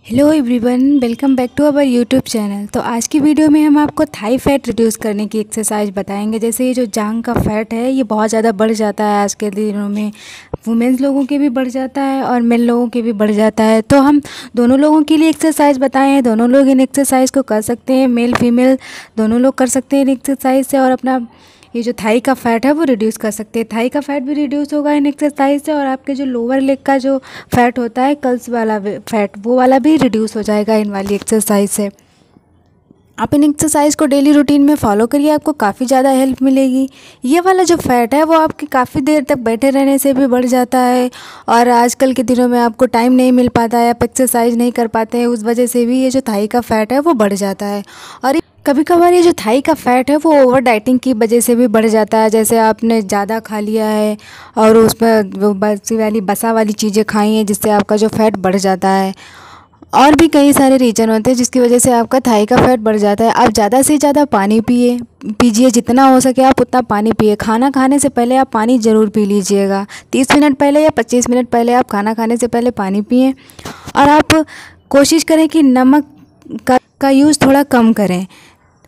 Hello everyone, welcome back to our YouTube channel. तो आज की वीडियो में हम आपको थाई फैट रिड्यूस करने की एक्सरसाइज बताएंगे। जैसे ये जो जांग का फैट है ये बहुत ज़्यादा बढ़ जाता है आज के दिनों में। वुमेन्स लोगों के भी बढ़ जाता है और मेन लोगों के भी बढ़ जाता है। तो हम दोनों लोगों के लिए एक्सरसाइज बताए हैं। दोनों लोग इन एक्सरसाइज को कर सकते हैं, मेल फीमेल दोनों लोग कर सकते हैं इन एक्सरसाइज से, और अपना ये जो थाई का फैट है वो रिड्यूस कर सकते हैं। थाई का फैट भी रिड्यूस होगा इन एक्सरसाइज से, और आपके जो लोअर लेग का जो फैट होता है, कल्स वाला फैट, वो वाला भी रिड्यूस हो जाएगा इन वाली एक्सरसाइज से। आप इन एक्सरसाइज को डेली रूटीन में फॉलो करिए, आपको काफ़ी ज़्यादा हेल्प मिलेगी। ये वाला जो फैट है वो आपके काफ़ी देर तक बैठे रहने से भी बढ़ जाता है, और आजकल के दिनों में आपको टाइम नहीं मिल पाता है, आप एक्सरसाइज नहीं कर पाते हैं, उस वजह से भी ये जो थाई का फैट है वो बढ़ जाता है। और कभी कभार ये जो थाई का फैट है वो ओवर डाइटिंग की वजह से भी बढ़ जाता है। जैसे आपने ज़्यादा खा लिया है और उसमें वो बसी वाली बसा वाली चीज़ें खाई हैं, जिससे आपका जो फैट बढ़ जाता है। और भी कई सारे रीज़न होते हैं जिसकी वजह से आपका थाई का फैट बढ़ जाता है। आप ज़्यादा से ज़्यादा पानी पीजिए, जितना हो सके आप उतना पानी पिए। खाना खाने से पहले आप पानी ज़रूर पी लीजिएगा। 30 मिनट पहले या 25 मिनट पहले आप खाना खाने से पहले पानी पिएं। और आप कोशिश करें कि नमक का यूज़ थोड़ा कम करें।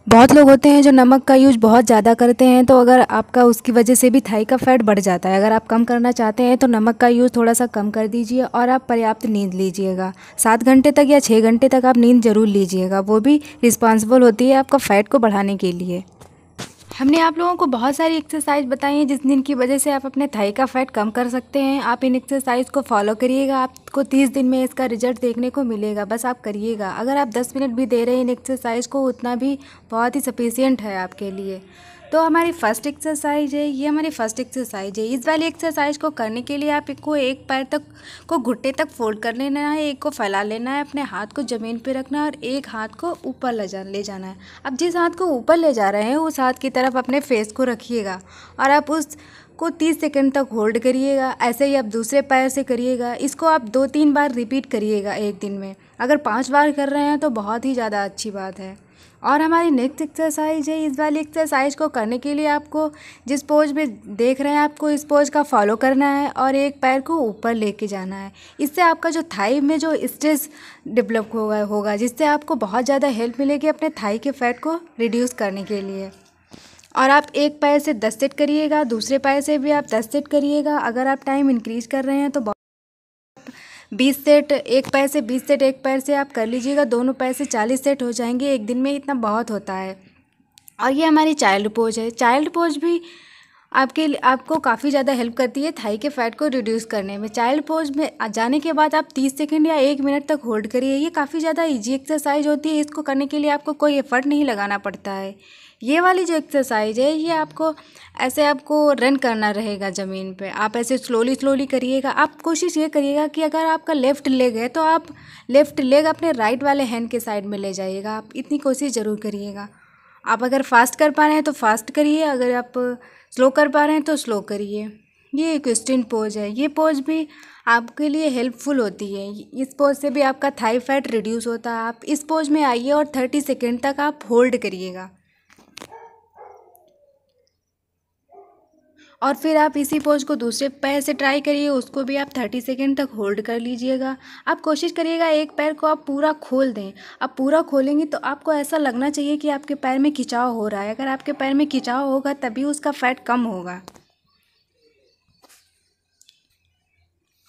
बहुत लोग होते हैं जो नमक का यूज बहुत ज़्यादा करते हैं, तो अगर आपका उसकी वजह से भी थाई का फैट बढ़ जाता है। अगर आप कम करना चाहते हैं तो नमक का यूज़ थोड़ा सा कम कर दीजिए, और आप पर्याप्त नींद लीजिएगा। 7 घंटे तक या 6 घंटे तक आप नींद ज़रूर लीजिएगा, वो भी रिस्पॉन्सिबल होती है आपका फ़ैट को बढ़ाने के लिए। हमने आप लोगों को बहुत सारी एक्सरसाइज बताई हैं जिनकी वजह से आप अपने थाई का फैट कम कर सकते हैं। आप इन एक्सरसाइज को फॉलो करिएगा, आपको 30 दिन में इसका रिजल्ट देखने को मिलेगा। बस आप करिएगा। अगर आप 10 मिनट भी दे रहे हैं इन एक्सरसाइज को, उतना भी बहुत ही सफिशियंट है आपके लिए। तो हमारी फर्स्ट एक्सरसाइज है, ये हमारी फर्स्ट एक्सरसाइज है। इस वाली एक्सरसाइज को करने के लिए आप को एक पैर तक को घुटने तक फोल्ड कर लेना है, एक को फैला लेना है, अपने हाथ को ज़मीन पे रखना है और एक हाथ को ऊपर ले जाना है। अब जिस हाथ को ऊपर ले जा रहे हैं उस हाथ की तरफ अपने फेस को रखिएगा, और आप उस को 30 सेकंड तक होल्ड करिएगा। ऐसे ही आप दूसरे पैर से करिएगा। इसको आप 2-3 बार रिपीट करिएगा एक दिन में। अगर 5 बार कर रहे हैं तो बहुत ही ज़्यादा अच्छी बात है। और हमारी नेक्स्ट एक्सरसाइज है, इस वाली एक्सरसाइज को करने के लिए आपको जिस पोज में देख रहे हैं आपको इस पोज का फॉलो करना है और एक पैर को ऊपर लेके जाना है। इससे आपका जो थाई में जो स्ट्रेस डेवलप होगा जिससे आपको बहुत ज़्यादा हेल्प मिलेगी अपने थाई के फैट को रिड्यूस करने के लिए। और आप एक पैर से 10 सेट करिएगा, दूसरे पैर से भी आप 10 सेट करिएगा। अगर आप टाइम इंक्रीज कर रहे हैं तो 20 सेट एक पैर से, 20 सेट एक पैर से आप कर लीजिएगा। दोनों पैर से 40 सेट हो जाएंगे एक दिन में, इतना बहुत होता है। और ये हमारी चाइल्ड पोज है। चाइल्ड पोज भी आपको काफ़ी ज़्यादा हेल्प करती है थाई के फैट को रिड्यूस करने में। चाइल्ड पोज में जाने के बाद आप 30 सेकंड या 1 मिनट तक होल्ड करिए। ये काफ़ी ज़्यादा इजी एक्सरसाइज होती है, इसको करने के लिए आपको कोई एफर्ट नहीं लगाना पड़ता है। ये वाली जो एक्सरसाइज है ये आपको रन करना रहेगा ज़मीन पे। आप ऐसे स्लोली स्लोली करिएगा। आप कोशिश ये करिएगा कि अगर आपका लेफ़्ट लेग है तो आप लेफ़्ट लेग अपने राइट वाले हैंड के साइड में ले जाइएगा। आप इतनी कोशिश ज़रूर करिएगा। आप अगर फास्ट कर पा रहे हैं तो फास्ट करिए, अगर आप स्लो कर पा रहे हैं तो स्लो करिए। ये इक्वेस्टियन पोज है। ये पोज भी आपके लिए हेल्पफुल होती है। इस पोज से भी आपका थाई फैट रिड्यूस होता है। आप इस पोज में आइए और 30 सेकेंड तक आप होल्ड करिएगा, और फिर आप इसी पोज को दूसरे पैर से ट्राई करिए, उसको भी आप 30 सेकेंड तक होल्ड कर लीजिएगा। आप कोशिश करिएगा एक पैर को आप पूरा खोल दें। आप पूरा खोलेंगे तो आपको ऐसा लगना चाहिए कि आपके पैर में खिंचाव हो रहा है। अगर आपके पैर में खिंचाव होगा तभी उसका फैट कम होगा।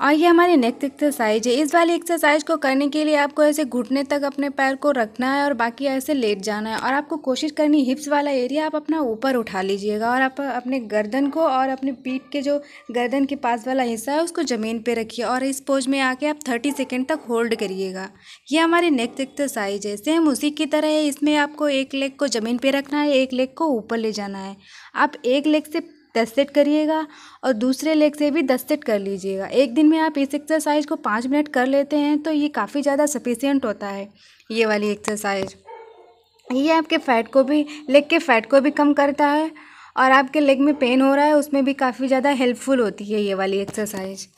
और ये हमारी नेक्स्ट एक्सरसाइज है। इस वाली एक्सरसाइज को करने के लिए आपको ऐसे घुटने तक अपने पैर को रखना है और बाकी ऐसे लेट जाना है, और आपको कोशिश करनी हिप्स वाला एरिया आप अपना ऊपर उठा लीजिएगा, और आप अपने गर्दन को और अपने पीठ के जो गर्दन के पास वाला हिस्सा है उसको ज़मीन पे रखिए, और इस पोज में आके आप 30 सेकेंड तक होल्ड करिएगा। ये हमारी नेक्स्ट एक्सरसाइज है। सेम उसी की तरह है। इसमें आपको एक लेग को ज़मीन पे रखना है, एक लेग को ऊपर ले जाना है। आप एक लेग से 10 सेट करिएगा और दूसरे लेग से भी 10 सेट कर लीजिएगा। एक दिन में आप इस एक्सरसाइज को 5 मिनट कर लेते हैं तो ये काफ़ी ज़्यादा सफिशियंट होता है। ये वाली एक्सरसाइज ये आपके फ़ैट को भी, लेग के फ़ैट को भी कम करता है, और आपके लेग में पेन हो रहा है उसमें भी काफ़ी ज़्यादा हेल्पफुल होती है ये वाली एक्सरसाइज।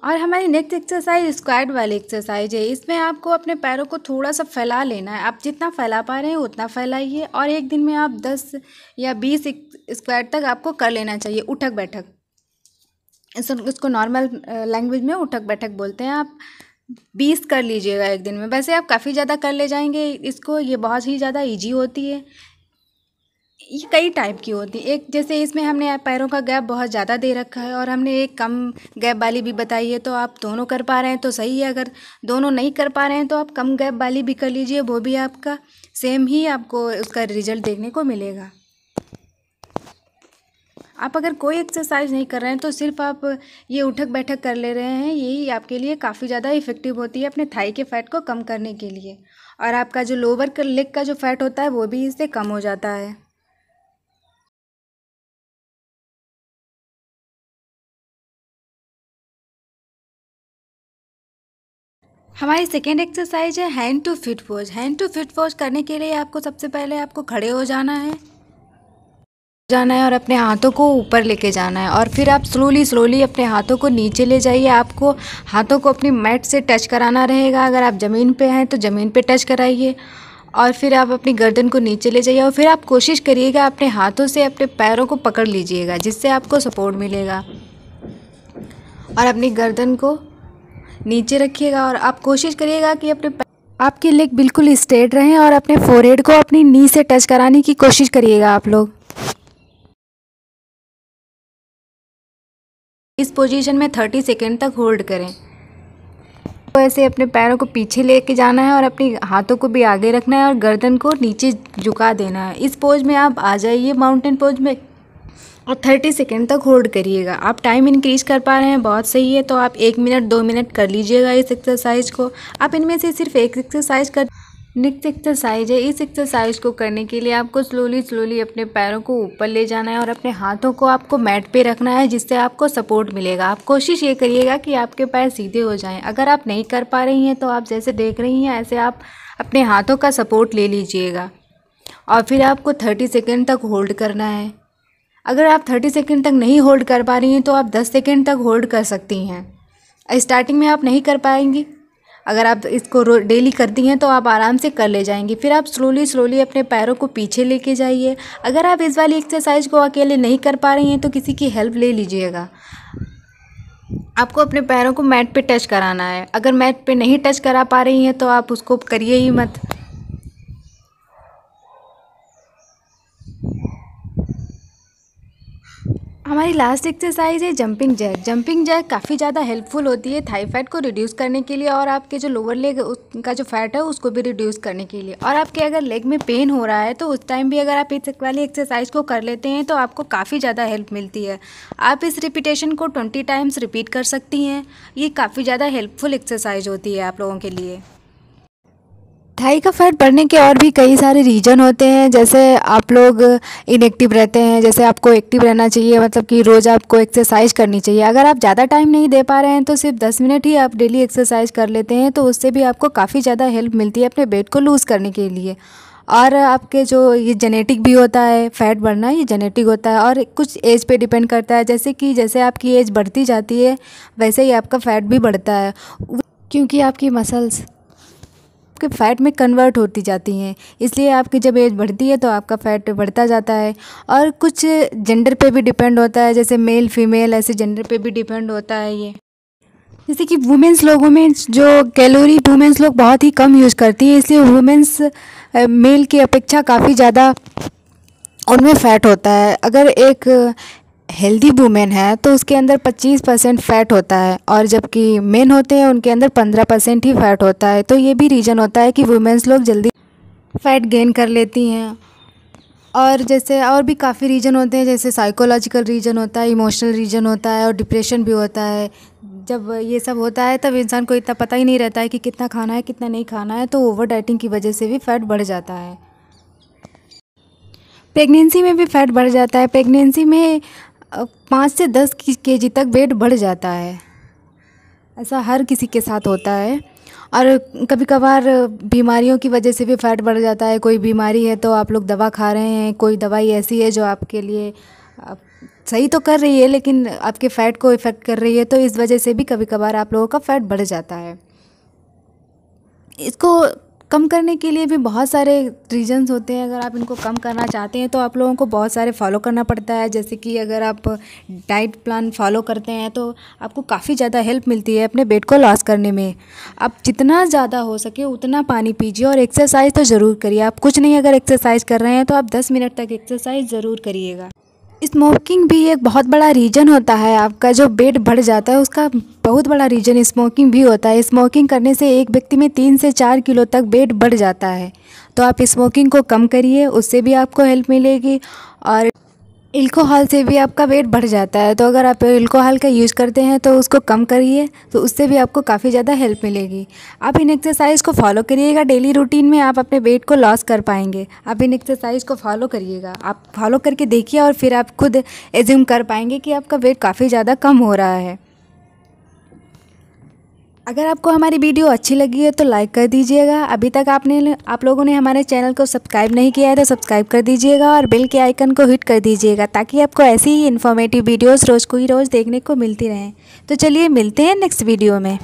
और हमारी नेक्स्ट एक्सरसाइज स्क्वाट वाली एक्सरसाइज है। इसमें आपको अपने पैरों को थोड़ा सा फैला लेना है। आप जितना फैला पा रहे हैं उतना फैलाइए और एक दिन में आप 10 या 20 स्क्वाट तक आपको कर लेना चाहिए। उठक बैठक, इसको नॉर्मल लैंग्वेज में उठक बैठक बोलते हैं। आप 20 कर लीजिएगा एक दिन में। वैसे आप काफ़ी ज़्यादा कर ले जाएंगे इसको, ये बहुत ही ज़्यादा ईजी होती है। ये कई टाइप की होती है। एक जैसे इसमें हमने पैरों का गैप बहुत ज़्यादा दे रखा है और हमने एक कम गैप वाली भी बताई है। तो आप दोनों कर पा रहे हैं तो सही है, अगर दोनों नहीं कर पा रहे हैं तो आप कम गैप वाली भी कर लीजिए, वो भी आपका सेम ही आपको उसका रिजल्ट देखने को मिलेगा। आप अगर कोई एक्सरसाइज नहीं कर रहे हैं तो सिर्फ आप ये उठक बैठक कर ले रहे हैं, यही आपके लिए काफ़ी ज़्यादा इफ़ेक्टिव होती है अपने थाई के फैट को कम करने के लिए। और आपका जो लोअर लेग का जो फैट होता है वो भी इससे कम हो जाता है। हमारी सेकेंड एक्सरसाइज है hand to fit pose. Hand to fit pose करने के लिए आपको सबसे पहले आपको खड़े हो जाना है और अपने हाथों को ऊपर लेके जाना है और फिर आप स्लोली अपने हाथों को नीचे ले जाइए। आपको हाथों को अपनी मैट से टच कराना रहेगा। अगर आप ज़मीन पे हैं तो ज़मीन पे टच कराइए और फिर आप अपनी गर्दन को नीचे ले जाइए और फिर आप कोशिश करिएगा अपने हाथों से अपने पैरों को पकड़ लीजिएगा, जिससे आपको सपोर्ट मिलेगा। और अपनी गर्दन को नीचे रखिएगा और आप कोशिश करिएगा कि आपके लेग बिल्कुल स्ट्रेट रहें और अपने फोरहेड को अपनी नी से टच कराने की कोशिश करिएगा आप लोग। इस पोजीशन में 30 सेकेंड तक होल्ड करें। तो ऐसे अपने पैरों को पीछे लेके जाना है और अपने हाथों को भी आगे रखना है और गर्दन को नीचे झुका देना है। इस पोज में आप आ जाइए माउंटेन पोज में और 30 सेकेंड तक होल्ड करिएगा। आप टाइम इंक्रीज कर पा रहे हैं, बहुत सही है। तो आप 1 मिनट 2 मिनट कर लीजिएगा इस एक्सरसाइज को। आप इनमें से सिर्फ एक एक्सरसाइज कर नेक्स्ट एक्सरसाइज है। इस एक्सरसाइज को करने के लिए आपको स्लोली अपने पैरों को ऊपर ले जाना है और अपने हाथों को आपको मैट पे रखना है, जिससे आपको सपोर्ट मिलेगा। आप कोशिश ये करिएगा कि आपके पैर सीधे हो जाएं। अगर आप नहीं कर पा रही हैं तो आप जैसे देख रही हैं ऐसे आप अपने हाथों का सपोर्ट ले लीजिएगा और फिर आपको 30 सेकेंड तक होल्ड करना है। अगर आप 30 सेकेंड तक नहीं होल्ड कर पा रही हैं तो आप 10 सेकेंड तक होल्ड कर सकती हैं। स्टार्टिंग में आप नहीं कर पाएंगी, अगर आप इसको डेली करती हैं तो आप आराम से कर ले जाएंगी। फिर आप स्लोली अपने पैरों को पीछे लेके जाइए। अगर आप इस वाली एक्सरसाइज को अकेले नहीं कर पा रही हैं तो किसी की हेल्प ले लीजिएगा। आपको अपने पैरों को मैट पे टच कराना है। अगर मैट पे नहीं टच करा पा रही हैं तो आप उसको करिए ही मत। हमारी लास्ट एक्सरसाइज है जंपिंग जैक। जंपिंग जैक काफ़ी ज़्यादा हेल्पफुल होती है थाई फैट को रिड्यूस करने के लिए और आपके जो लोअर लेग का जो फैट है उसको भी रिड्यूस करने के लिए। और आपके अगर लेग में पेन हो रहा है तो उस टाइम भी अगर आप इस वाली एक्सरसाइज को कर लेते हैं तो आपको काफ़ी ज़्यादा हेल्प मिलती है। आप इस रिपीटेशन को 20 टाइम्स रिपीट कर सकती हैं। ये काफ़ी ज़्यादा हेल्पफुल एक्सरसाइज होती है आप लोगों के लिए। थाई का फैट बढ़ने के और भी कई सारे रीज़न होते हैं। जैसे आप लोग इनएक्टिव रहते हैं, जैसे आपको एक्टिव रहना चाहिए, मतलब कि रोज़ आपको एक्सरसाइज करनी चाहिए। अगर आप ज़्यादा टाइम नहीं दे पा रहे हैं तो सिर्फ 10 मिनट ही आप डेली एक्सरसाइज कर लेते हैं तो उससे भी आपको काफ़ी ज़्यादा हेल्प मिलती है अपने वेट को लूज़ करने के लिए। और आपके जो ये जेनेटिक भी होता है, फैट बढ़ना ये जेनेटिक होता है और कुछ एज पे डिपेंड करता है। जैसे आपकी एज बढ़ती जाती है वैसे ही आपका फैट भी बढ़ता है, क्योंकि आपकी मसल्स आपके फ़ैट में कन्वर्ट होती जाती हैं। इसलिए आपकी जब एज बढ़ती है तो आपका फ़ैट बढ़ता जाता है। और कुछ जेंडर पे भी डिपेंड होता है, जैसे मेल फीमेल ऐसे जेंडर पे भी डिपेंड होता है ये। जैसे कि वुमेंस लोगों में जो कैलोरी वुमेंस लोग बहुत ही कम यूज़ करती है, इसलिए वुमेंस मेल की अपेक्षा काफ़ी ज़्यादा उनमें फ़ैट होता है। अगर एक हेल्दी वुमेन है तो उसके अंदर 25% फ़ैट होता है और जबकि मेन होते हैं उनके अंदर 15% ही फ़ैट होता है। तो ये भी रीज़न होता है कि वुमेन्स लोग जल्दी फ़ैट गेन कर लेती हैं। और जैसे और भी काफ़ी रीज़न होते हैं, जैसे साइकोलॉजिकल रीज़न होता है, इमोशनल रीज़न होता है और डिप्रेशन भी होता है। जब ये सब होता है तब इंसान को इतना पता ही नहीं रहता है कि कितना खाना है कितना नहीं खाना है, तो ओवर डाइटिंग की वजह से भी फ़ैट बढ़ जाता है। प्रेगनेंसी में भी फ़ैट बढ़ जाता है। प्रेगनेंसी में 5 से 10 kg तक वेट बढ़ जाता है। ऐसा हर किसी के साथ होता है। और कभी कभार बीमारियों की वजह से भी फ़ैट बढ़ जाता है। कोई बीमारी है तो आप लोग दवा खा रहे हैं, कोई दवाई ऐसी है जो आपके लिए सही तो कर रही है लेकिन आपके फ़ैट को इफ़ेक्ट कर रही है, तो इस वजह से भी कभी कभार आप लोगों का फ़ैट बढ़ जाता है। इसको कम करने के लिए भी बहुत सारे रीजंस होते हैं। अगर आप इनको कम करना चाहते हैं तो आप लोगों को बहुत सारे फॉलो करना पड़ता है। जैसे कि अगर आप डाइट प्लान फॉलो करते हैं तो आपको काफ़ी ज़्यादा हेल्प मिलती है अपने वेट को लॉस करने में। आप जितना ज़्यादा हो सके उतना पानी पीजिए और एक्सरसाइज तो ज़रूर करिए। आप कुछ नहीं अगर एक्सरसाइज कर रहे हैं तो आप 10 मिनट तक एक्सरसाइज ज़रूर करिएगा। स्मोकिंग भी एक बहुत बड़ा रीज़न होता है, आपका जो वेट बढ़ जाता है उसका बहुत बड़ा रीज़न स्मोकिंग भी होता है। स्मोकिंग करने से एक व्यक्ति में 3 से 4 किलो तक वेट बढ़ जाता है। तो आप स्मोकिंग को कम करिए, उससे भी आपको हेल्प मिलेगी। और अल्कोहल से भी आपका वेट बढ़ जाता है, तो अगर आप अल्कोहल का यूज़ करते हैं तो उसको कम करिए, तो उससे भी आपको काफ़ी ज़्यादा हेल्प मिलेगी। आप इन एक्सरसाइज को फॉलो करिएगा डेली रूटीन में, आप अपने वेट को लॉस कर पाएंगे। आप इन एक्सरसाइज को फॉलो करिएगा, आप फॉलो करके देखिए और फिर आप खुद एज्यूम कर पाएंगे कि आपका वेट काफ़ी ज़्यादा कम हो रहा है। अगर आपको हमारी वीडियो अच्छी लगी है तो लाइक कर दीजिएगा। अभी तक आप लोगों ने हमारे चैनल को सब्सक्राइब नहीं किया है तो सब्सक्राइब कर दीजिएगा और बेल के आइकन को हिट कर दीजिएगा, ताकि आपको ऐसी ही इन्फॉर्मेटिव वीडियोस रोज़ देखने को मिलती रहें। तो चलिए मिलते हैं नेक्स्ट वीडियो में।